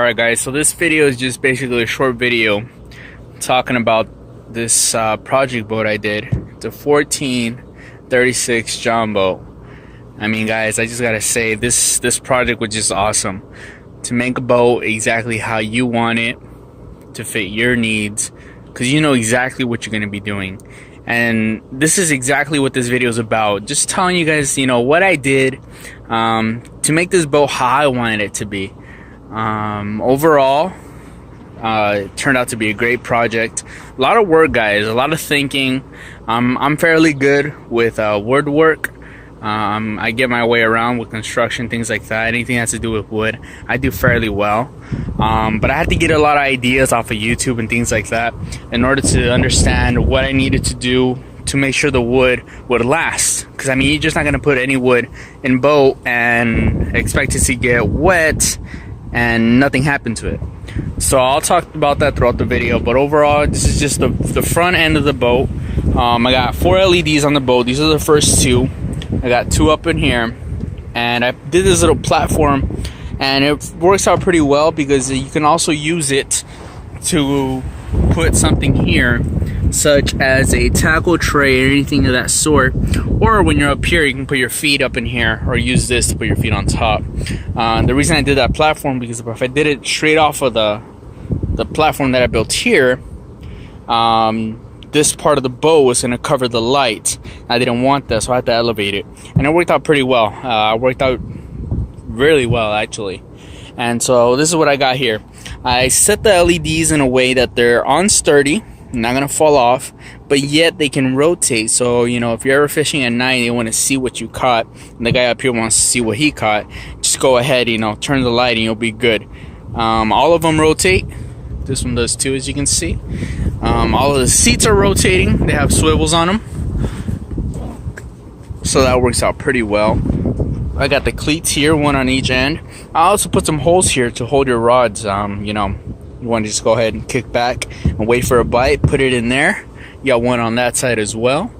Alright guys, so this video is just basically a short video talking about this project boat I did. It's a 1436 Jon Boat. I mean guys, I just gotta say this project was just awesome. To make a boat exactly how you want it, to fit your needs, because you know exactly what you're gonna be doing. And this is exactly what this video is about. Just telling you guys, you know, what I did to make this boat how I wanted it to be. Overall, it turned out to be a great project. A lot of work, guys, a lot of thinking. I'm fairly good with woodwork. I get my way around with construction, things like that. Anything that has to do with wood, I do fairly well. But I had to get a lot of ideas off of YouTube and things like that in order to understand what I needed to do to make sure the wood would last. Because I mean, you're just not gonna put any wood in boat and expect it to get wet and nothing happened to it. So I'll talk about that throughout the video, but overall this is just the front end of the boat. I got 4 LEDs on the boat. These are the first 2. I got 2 up in here, and I did this little platform, and it works out pretty well because you can also use it to put something here, such as a tackle tray or anything of that sort. Or when you're up here, you can put your feet up in here, or use this to put your feet on top. The reason I did that platform, because if I did it straight off of the platform that I built here, this part of the boat was going to cover the light. I didn't want that, so I had to elevate it, and it worked out pretty well. It worked out really well, actually. And so this is what I got here. I set the LEDs in a way that they're on sturdy, not gonna fall off, but yet they can rotate. So you know, if you're ever fishing at night and you want to see what you caught, and the guy up here wants to see what he caught, just go ahead, you know, turn the light and you'll be good. All of them rotate. This one does too, as you can see. All of the seats are rotating. They have swivels on them, so that works out pretty well. I got the cleats here, one on each end. I also put some holes here to hold your rods. You know, you want to just go ahead and kick back and wait for a bite, put it in there. You got one on that side as well.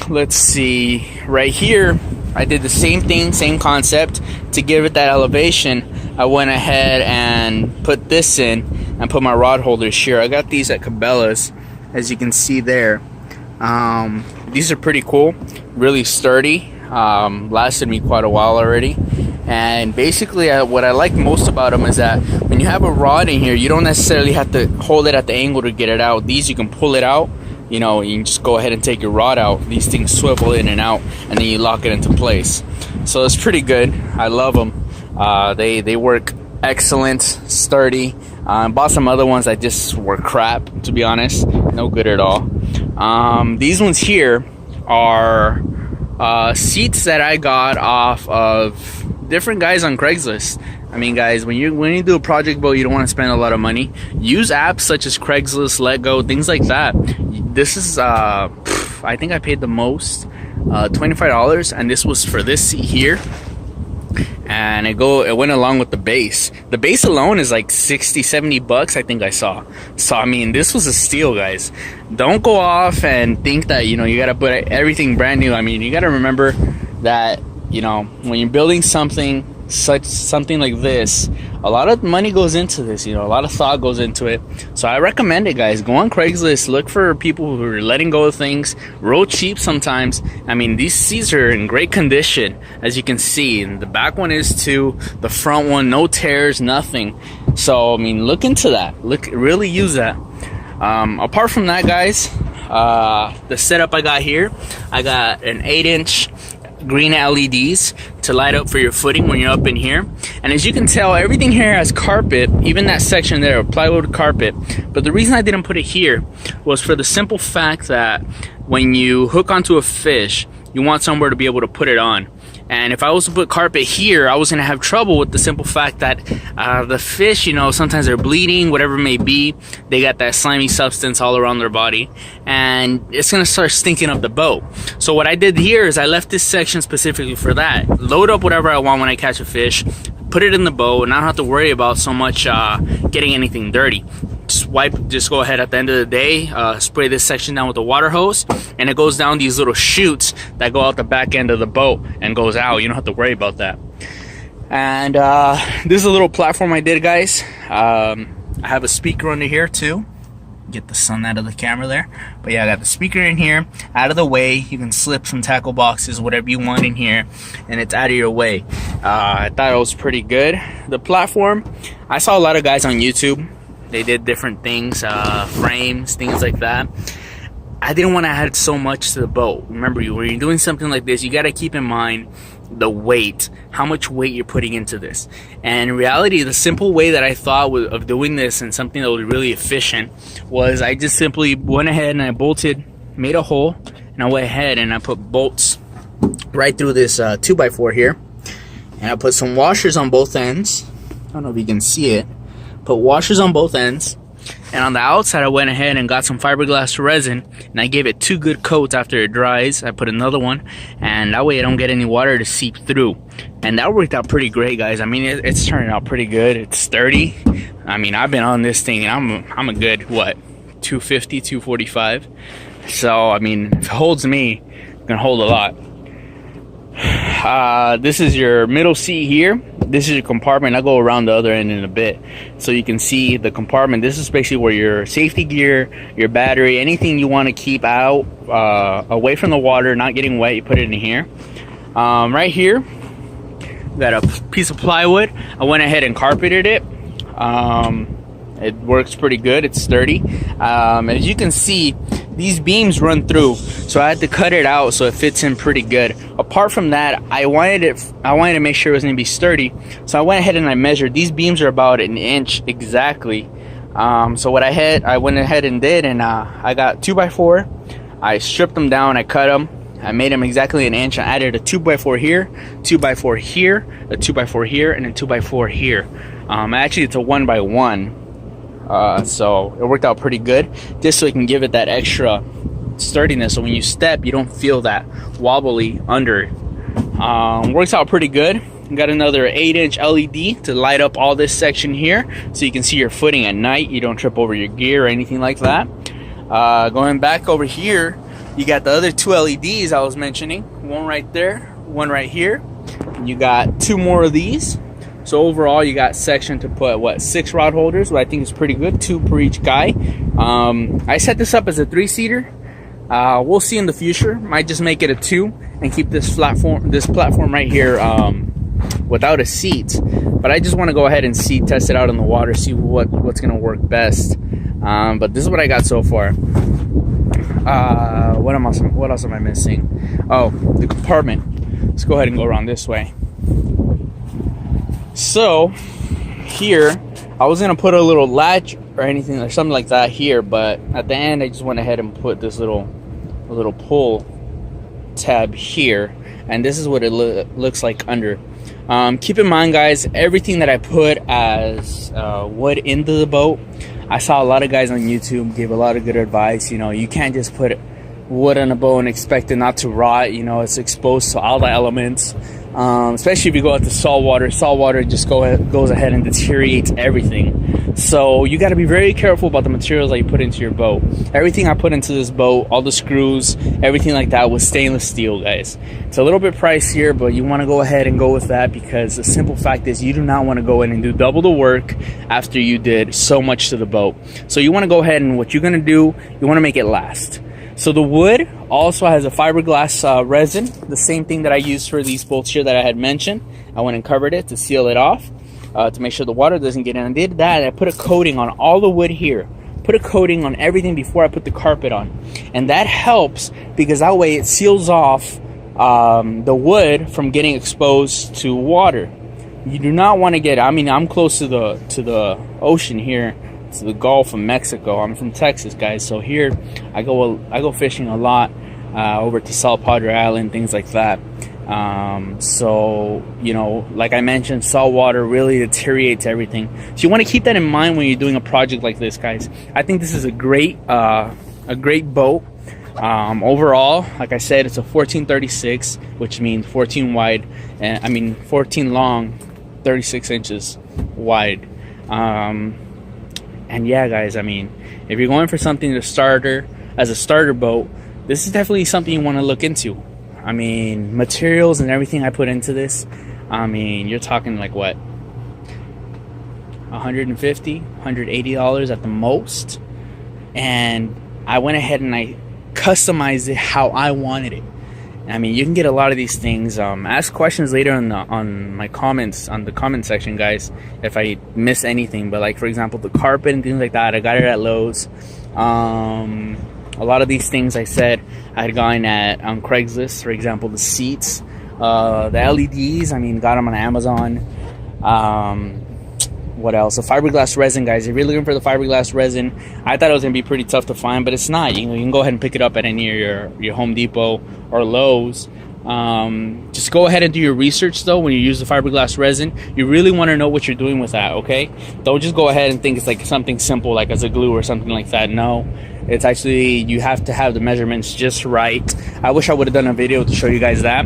Let's see, right here I did the same thing, same concept. To give it that elevation, I went ahead and put this in and put my rod holders here. I got these at Cabela's, as you can see there. These are pretty cool, really sturdy. Lasted me quite a while already. And basically what I like most about them is that when you have a rod in here, you don't necessarily have to hold it at the angle to get it out. These, you can pull it out, you know, you can just go ahead and take your rod out. These things swivel in and out, and then you lock it into place. So it's pretty good. I love them. They work excellent, sturdy. Bought some other ones that just were crap, to be honest, no good at all. These ones here are seats that I got off of different guys on Craigslist. I mean, guys, when you do a project boat, you don't want to spend a lot of money. Use apps such as Craigslist, Let Go, things like that. This is I think I paid the most, $25, and this was for this seat here. And it went along with the base. The base alone is like 60-70 bucks, I think I saw. So I mean, this was a steal, guys. Don't go off and think that, you know, you gotta put everything brand new. I mean, you gotta remember that, you know, when you're building something like this, a lot of money goes into this, you know, a lot of thought goes into it. So I recommend it, guys. Go on Craigslist, look for people who are letting go of things, real cheap sometimes. I mean, these seats are in great condition, as you can see, and the back one is too, the front one, no tears, nothing. So I mean, look into that, really use that. Apart from that, guys, the setup I got here, I got an 8-inch green LEDs to light up for your footing when you're up in here. And as you can tell, everything here has carpet, even that section there, plywood carpet. But the reason I didn't put it here was for the simple fact that when you hook onto a fish, you want somewhere to be able to put it on. And if I was to put carpet here, I was going to have trouble with the simple fact that the fish, you know, sometimes they're bleeding, whatever it may be. They got that slimy substance all around their body, and it's going to start stinking up the boat. So what I did here is I left this section specifically for that. Load up whatever I want when I catch a fish, put it in the boat, and I don't have to worry about so much getting anything dirty. Just go ahead at the end of the day, spray this section down with a water hose, and it goes down these little chutes that go out the back end of the boat and goes out. You don't have to worry about that. And this is a little platform I did, guys. I have a speaker under here too. Get the sun out of the camera there. But yeah, I got the speaker in here, out of the way. You can slip some tackle boxes, whatever you want in here, and it's out of your way. I thought it was pretty good. The platform, I saw a lot of guys on YouTube. They did different things, frames, things like that. I didn't want to add so much to the boat. Remember, when you're doing something like this, you got to keep in mind the weight, how much weight you're putting into this. And in reality, the simple way that I thought of doing this, and something that was really efficient, was I just simply went ahead and I bolted, made a hole, and I went ahead and I put bolts right through this 2x4 here, and I put some washers on both ends. I don't know if you can see it. Put washers on both ends, and on the outside I went ahead and got some fiberglass resin, and I gave it 2 good coats. After it dries, I put another one, and that way I don't get any water to seep through. And that worked out pretty great, guys. I mean, it's turning out pretty good. It's sturdy. I mean, I've been on this thing, and I'm a good, what, 250, 245. So I mean, if it holds me, it can hold a lot. This is your middle seat here. This is your compartment. I'll go around the other end in a bit so you can see the compartment. This is basically where your safety gear, your battery, anything you want to keep out away from the water, not getting wet, you put it in here. Right here, got a piece of plywood. I went ahead and carpeted it. It works pretty good. It's sturdy. As you can see, these beams run through, so I had to cut it out so it fits in pretty good. Apart from that, I wanted to make sure it was going to be sturdy, so I went ahead and I measured. These beams are about 1 inch exactly. So what I went ahead and did, and I got 2x4. I stripped them down, I cut them, I made them exactly 1 inch. I added a 2x4 here, 2x4 here, a 2x4 here, and a 2x4 here. Actually, it's a 1x1. So it worked out pretty good, just so it can give it that extra sturdiness, so when you step you don't feel that wobbly under. Works out pretty good. Got another 8-inch LED to light up all this section here, so you can see your footing at night. You don't trip over your gear or anything like that. Going back over here, you got the other 2 LEDs I was mentioning. One right there, one right here. You got 2 more of these. So overall, you got section to put, what, 6 rod holders, what I think is pretty good, 2 per each guy. I set this up as a 3-seater. We'll see in the future. Might just make it a 2 and keep this platform right here without a seat. But I just want to go ahead and test it out in the water, see what's going to work best. But this is what I got so far. What else am I missing? Oh, the compartment. Let's go ahead and go around this way. So here, I was gonna put a little latch or anything or something like that here, but at the end I just went ahead and put this little pull tab here, and this is what it looks like under. Keep in mind, guys, everything that I put as wood into the boat, I saw a lot of guys on YouTube give a lot of good advice. You know, you can't just put wood on a boat and expect it not to rot. You know, it's exposed to all the elements. Especially if you go out to salt water just goes ahead and deteriorates everything. So you got to be very careful about the materials that you put into your boat. Everything I put into this boat, all the screws, everything like that, was stainless steel, guys. It's a little bit pricier, but you want to go ahead and go with that, because the simple fact is you do not want to go in and do double the work after you did so much to the boat. So you want to go ahead, and what you're going to do, you want to make it last. So the wood also has a fiberglass resin, the same thing that I used for these bolts here that I had mentioned. I went and covered it to seal it off, to make sure the water doesn't get in. I did that. I put a coating on all the wood here. Put a coating on everything before I put the carpet on. And that helps, because that way it seals off the wood from getting exposed to water. You do not want to get, I mean, I'm close to the ocean here. It's the Gulf of Mexico. I'm from Texas, guys, so here I go fishing a lot over to Salt Padre Island, things like that. So, you know, like I mentioned, salt water really deteriorates everything. So you want to keep that in mind when you're doing a project like this, guys. I think this is a great boat. Overall, like I said, it's a 1436, which means 14 wide, and 14 long, 36 inches wide. And yeah, guys, I mean, if you're going for something as a starter boat, this is definitely something you want to look into. I mean, materials and everything I put into this, I mean, you're talking like what, $150, $180 at the most. And I went ahead and I customized it how I wanted it. I mean, you can get a lot of these things. Ask questions later on my comments, on the comment section, guys, if I miss anything. But like, for example, the carpet and things like that, I got it at Lowe's. A lot of these things I said I had gotten at on Craigslist. For example, the seats, the LEDs, I mean, got them on Amazon. What else? The fiberglass resin, guys. If you're looking for the fiberglass resin, I thought it was gonna be pretty tough to find, but it's not. You know, you can go ahead and pick it up at any of your Home Depot or Lowe's. Just go ahead and do your research though. When you use the fiberglass resin, you really want to know what you're doing with that. Okay, don't just go ahead and think it's like something simple like as a glue or something like that. No, it's actually, you have to have the measurements just right. I wish I would have done a video to show you guys that,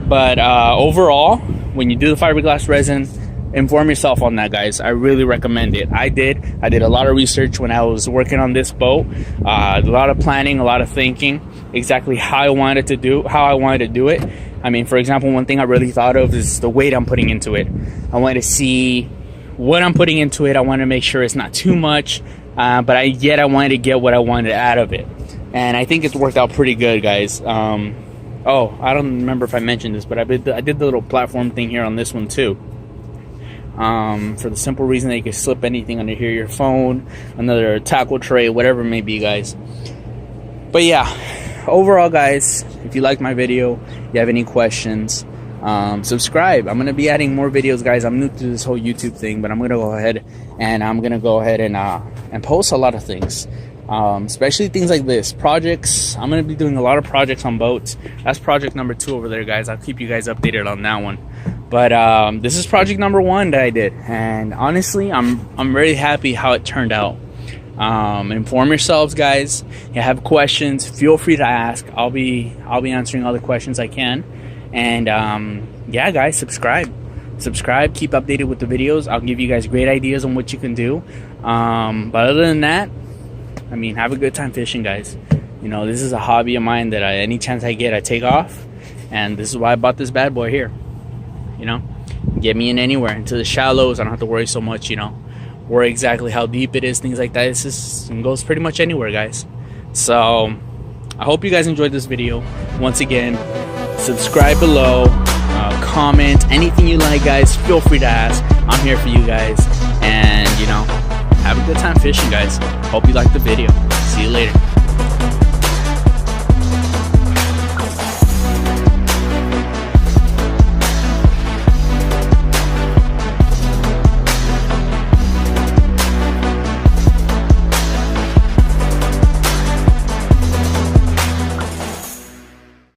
but overall, when you do the fiberglass resin, inform yourself on that, guys. I really recommend it. I did a lot of research when I was working on this boat, a lot of planning, a lot of thinking, exactly how I wanted to do it. I mean, for example, one thing I really thought of is the weight I'm putting into it. I wanted to see what I'm putting into it. I wanted to make sure it's not too much, but I wanted to get what I wanted out of it, and I think it's worked out pretty good, guys. Oh, I don't remember if I mentioned this, but I did the little platform thing here on this one too. For the simple reason that you can slip anything under here, your phone, another tackle tray, whatever it may be, guys. But yeah, overall, guys, if you liked my video, you have any questions, subscribe. I'm gonna be adding more videos, guys. I'm new to this whole YouTube thing, but I'm gonna go ahead and post a lot of things, especially things like this, projects. I'm gonna be doing a lot of projects on boats. That's project number 2 over there, guys. I'll keep you guys updated on that one. But this is project number 1 that I did, and honestly, I'm really happy how it turned out. Inform yourselves, guys. If you have questions, feel free to ask. I'll be answering all the questions I can. And yeah, guys, subscribe, keep updated with the videos. I'll give you guys great ideas on what you can do. But other than that, I mean, have a good time fishing, guys. You know, this is a hobby of mine that any chance I get, I take off, and this is why I bought this bad boy here. You know, get me in anywhere, into the shallows. I don't have to worry so much, you know, worry exactly how deep it is, things like that. It's just, it goes pretty much anywhere, guys. So I hope you guys enjoyed this video. Once again, subscribe below, comment anything you like, guys. Feel free to ask. I'm here for you guys, and you know, have a good time fishing, guys. Hope you liked the video. See you later.